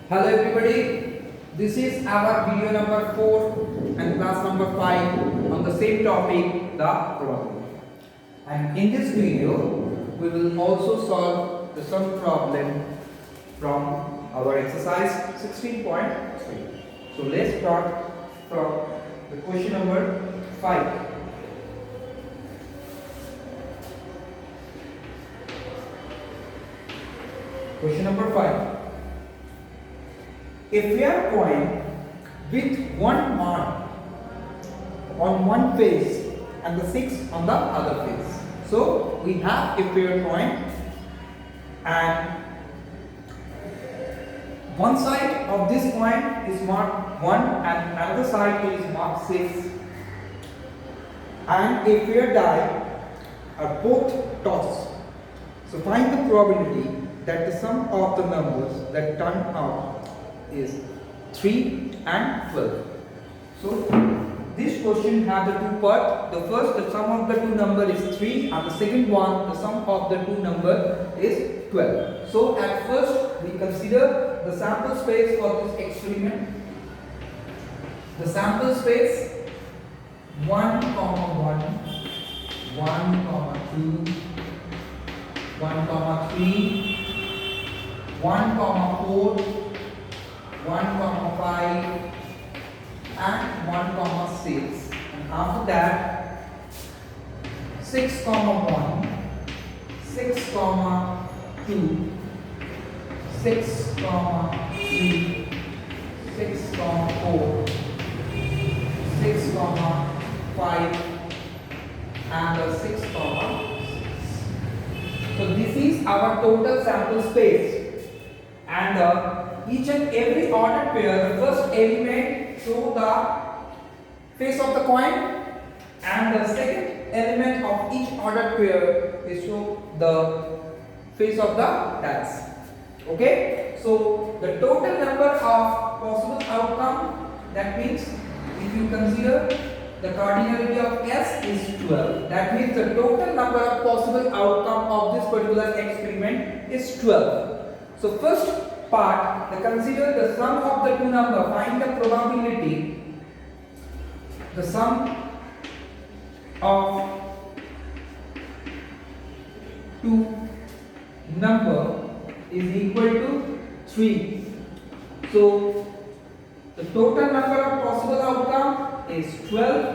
Hello everybody, this is our video number 4 and class number 5 on the same topic, the probability. And in this video, we will also solve the sum problem from our exercise 16.3. So let's start from the question number 5. Question number 5. A fair coin with one mark on one face and the 6 on the other face. So we have a fair coin and one side of this coin is marked 1 and another side is marked 6, and a fair die are both tossed. So find the probability that the sum of the numbers that turn out is 3 and 12. So this question has the two parts. The first, the sum of the two number is 3, and the second one, the sum of the two number is 12. So at first we consider the sample space for this experiment. The sample space 1, 1, 1, 2, 1, 3, 1, 4, 1, 5 and 1, 6, and after that 6, 1, 6, 2, 6, 3, 6, 4, 6, 5 and 6, 6. So this is our total sample space, and each and every ordered pair, the first element show the face of the coin, and the second element of each ordered pair is show the face of the dice. Okay, so the total number of possible outcome, that means if you consider the cardinality of S is 12, that means the total number of possible outcome of this particular experiment is 12. So first part, consider the sum of the two number, find the probability, the sum of two number is equal to 3. So the total number of possible outcome is 12,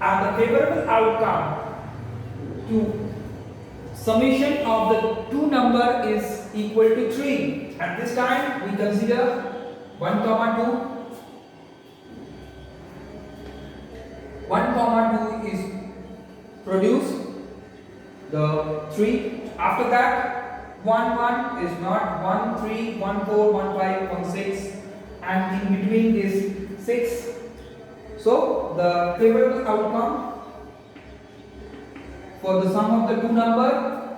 and the favorable outcome to summation of the two number is equal to 3. At this time we consider 1, 2. 1, 2 is produced the 3. After that 1, 1 is not 1, 3, 1, 4, 1, 5, 1, 6, and in between is 6. So the favorable outcome for the sum of the two number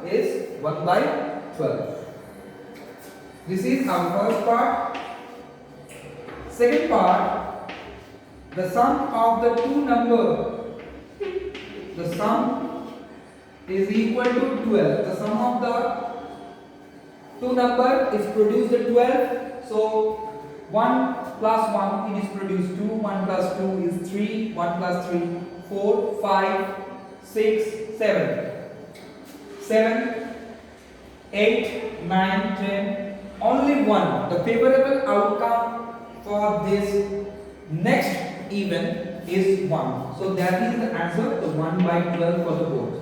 is 1 by 12. This is our first part. Second part, the sum of the two number, the sum is equal to 12. The sum of the two number is produced at 12. So 1 plus 1, it is produced 2, 1 plus 2 is 3, 1 plus 3, 4, 5, 6, 7, 7, 8, 9, 10, only 1. The favorable outcome for this next event is 1. So that is the answer, the 1 by 12 for the board.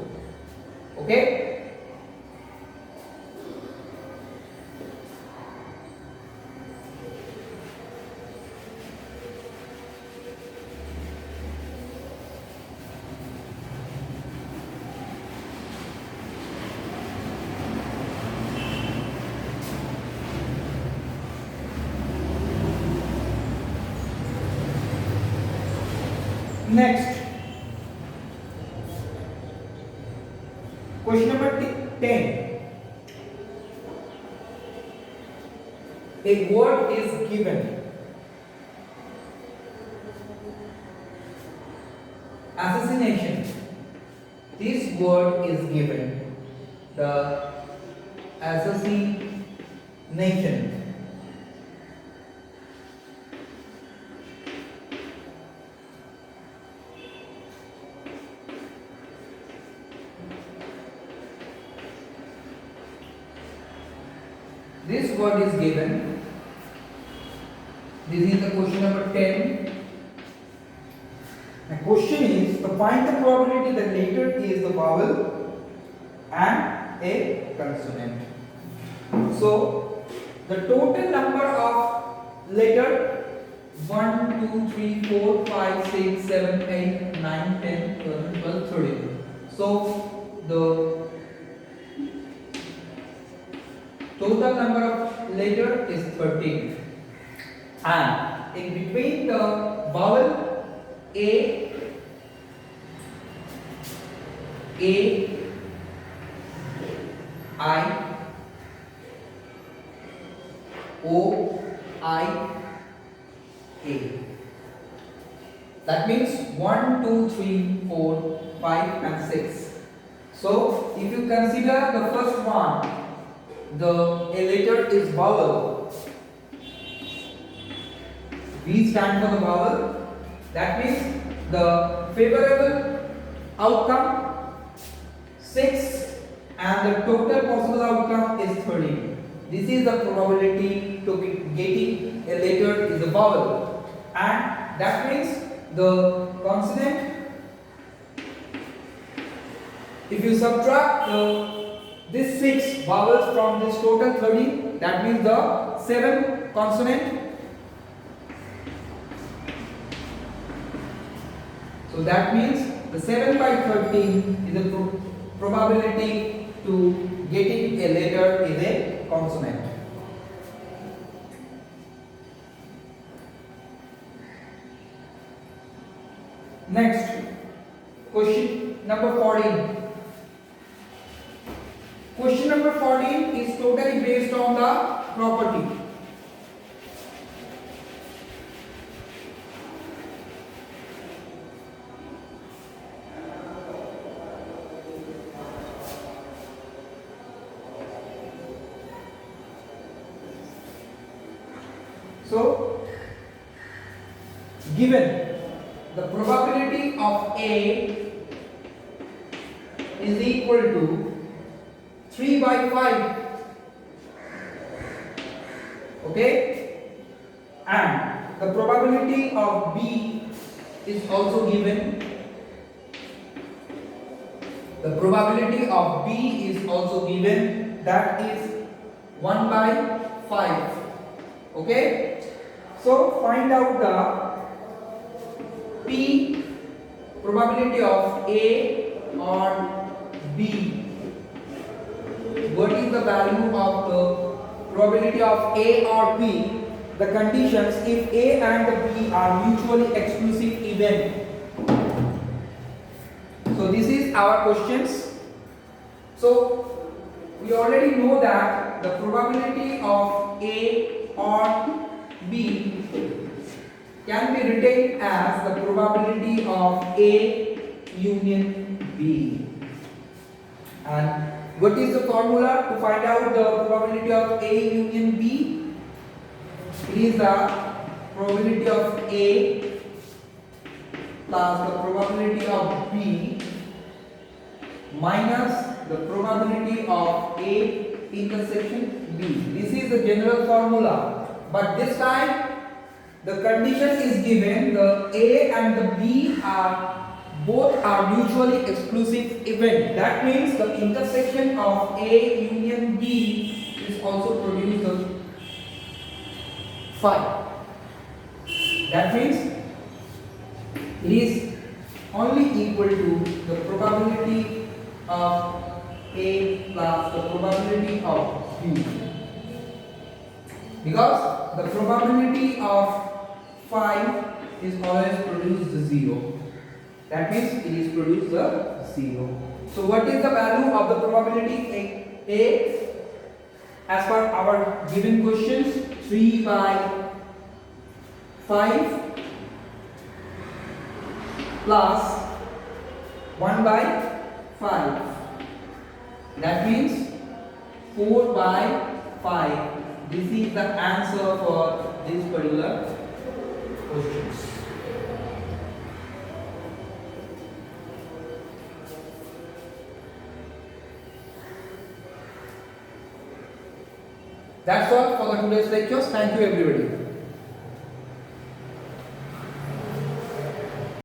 Okay? Next, question number 10. A word is given. Assassination. This word is given. The assassination. this word is given. This is the question number 10. The question is to find the probability that letter is the vowel and a consonant. So the total number of letter 1, 2, 3, 4, 5, 6, 7, 8, 9, 10, 11, 12, 13. So the total number of letter is 13. And in between the vowel A, I, O, I, A. That means 1, 2, 3, 4, 5 and 6. So if you consider the first one, a letter is vowel. V stand for the vowel. That means the favorable outcome 6 and the total possible outcome is 13. This is the probability to be getting a letter is a vowel, and that means the consonant, if you subtract this 6 vowels from this total 13, that means the 7 consonant. So that means the 7 by 13 is the probability to getting a letter is a consonant. Next, question number 14. Question number 14 is totally based on the property. So, given the probability of A is equal to 3 by 5, okay, and the probability of B is also given. The probability of B is also given, that is 1 by 5, okay. So find out the P probability of A or B. What is the value of the probability of A or B? The conditions if A and the B are mutually exclusive event. So this is our questions. So we already know that the probability of A or B can be written as the probability of A union B. And what is the formula to find out the probability of A union B? It is the probability of A plus the probability of B minus the probability of A intersection B. This is the general formula. But this time the condition is given, the A and the B are both are mutually exclusive event. That means the intersection of A union B is also produce the phi. That means it is only equal to the probability of A plus the probability of B. Because the probability of phi is always produced the 0. That means it is produced the 0. So what is the value of the probability A? As per our given questions, 3 by 5 plus 1 by 5. That means 4 by 5. This is the answer for this particular questions. That's all for the today's lectures. Thank you everybody.